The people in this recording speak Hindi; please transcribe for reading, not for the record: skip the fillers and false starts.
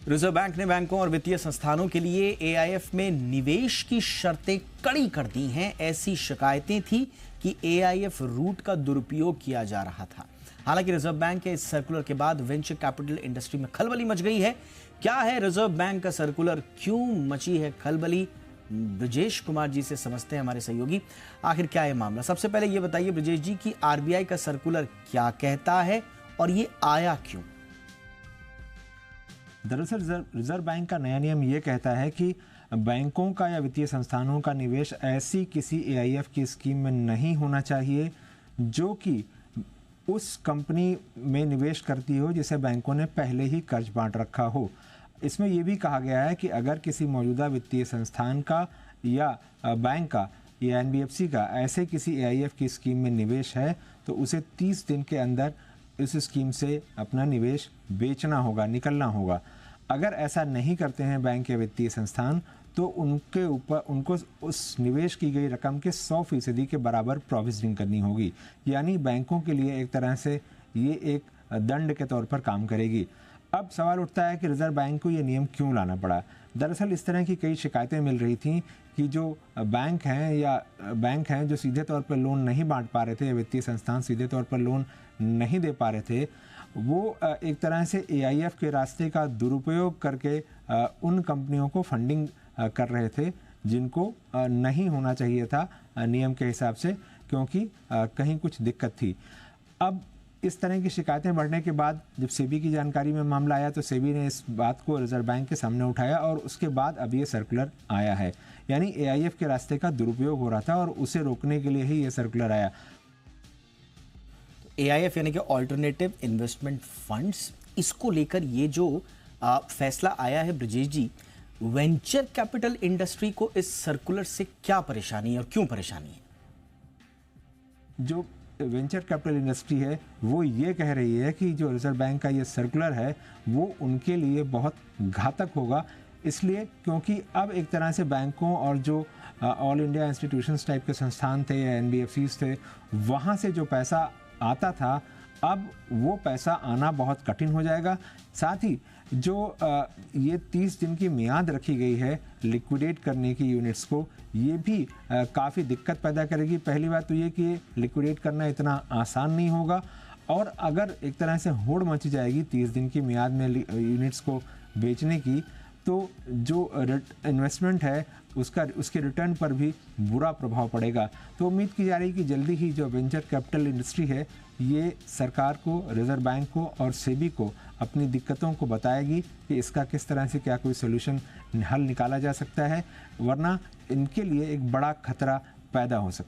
रिजर्व बैंक ने बैंकों और वित्तीय संस्थानों के लिए एआईएफ में निवेश की शर्तें कड़ी कर दी हैं। ऐसी शिकायतें थी कि एआईएफ रूट का दुरुपयोग किया जा रहा था। हालांकि रिजर्व बैंक के इस सर्कुलर के बाद वेंचर कैपिटल इंडस्ट्री में खलबली मच गई है। क्या है रिजर्व बैंक का सर्कुलर, क्यों मची है खलबली? ब्रजेश कुमार जी से समझते हैं हमारे सहयोगी, आखिर क्या है मामला। सबसे पहले ये बताइए ब्रजेश जी कि आरबीआई का सर्कुलर क्या कहता है और ये आया क्यों? दरअसल रिजर्व बैंक का नया नियम ये कहता है कि बैंकों का या वित्तीय संस्थानों का निवेश ऐसी किसी एआईएफ की स्कीम में नहीं होना चाहिए जो कि उस कंपनी में निवेश करती हो जिसे बैंकों ने पहले ही कर्ज बांट रखा हो। इसमें यह भी कहा गया है कि अगर किसी मौजूदा वित्तीय संस्थान का या बैंक का या एनबीएफसी का ऐसे किसी एआईएफ की स्कीम में निवेश है तो उसे 30 दिन के अंदर इस स्कीम से अपना निवेश बेचना होगा, निकलना होगा। अगर ऐसा नहीं करते हैं बैंक या वित्तीय संस्थान तो उनको उस निवेश की गई रकम के 100% के बराबर प्रोविजनिंग करनी होगी। यानी बैंकों के लिए एक तरह से ये एक दंड के तौर पर काम करेगी। अब सवाल उठता है कि रिजर्व बैंक को ये नियम क्यों लाना पड़ा। दरअसल इस तरह की कई शिकायतें मिल रही थी कि जो बैंक हैं जो सीधे तौर पर लोन नहीं बांट पा रहे थे या वित्तीय संस्थान सीधे तौर पर लोन नहीं दे पा रहे थे, वो एक तरह से एआईएफ के रास्ते का दुरुपयोग करके उन कंपनियों को फंडिंग कर रहे थे जिनको नहीं होना चाहिए था नियम के हिसाब से, क्योंकि कहीं कुछ दिक्कत थी। अब इस तरह की शिकायतें बढ़ने के बाद जब सेबी की जानकारी में मामला आया तो सेबी ने इस बात को रिजर्व बैंक के सामने उठाया और उसके बाद अब ये सर्कुलर आया है। यानी एआईएफ के रास्ते का दुरुपयोग हो रहा था और उसे रोकने के लिए ही ये सर्कुलर आया। एआईएफ यानी कि ऑल्टरनेटिव इन्वेस्टमेंट फंड्स, इसको लेकर ये जो फैसला आया है ब्रजेश जी, वेंचर कैपिटल इंडस्ट्री को इस सर्कुलर से क्या परेशानी है और क्यों परेशानी है? जो वेंचर कैपिटल इंडस्ट्री है वो ये कह रही है कि जो रिजर्व बैंक का ये सर्कुलर है वो उनके लिए बहुत घातक होगा, इसलिए क्योंकि अब एक तरह से बैंकों और जो ऑल इंडिया इंस्टीट्यूशंस टाइप के संस्थान थे या एनबीएफसीज थे, वहाँ से जो पैसा आता था अब वो पैसा आना बहुत कठिन हो जाएगा। साथ ही जो ये 30 दिन की मियाद रखी गई है लिक्विडेट करने की यूनिट्स को, ये भी काफ़ी दिक्कत पैदा करेगी। पहली बात तो ये कि लिक्विडेट करना इतना आसान नहीं होगा, और अगर एक तरह से होड़ मच जाएगी 30 दिन की मियाद में यूनिट्स को बेचने की, तो जो इन्वेस्टमेंट है उसके रिटर्न पर भी बुरा प्रभाव पड़ेगा। तो उम्मीद की जा रही है कि जल्दी ही जो वेंचर कैपिटल इंडस्ट्री है ये सरकार को, रिजर्व बैंक को और सेबी को अपनी दिक्कतों को बताएगी कि इसका किस तरह से क्या कोई सोल्यूशन हल निकाला जा सकता है, वरना इनके लिए एक बड़ा खतरा पैदा हो सकता है।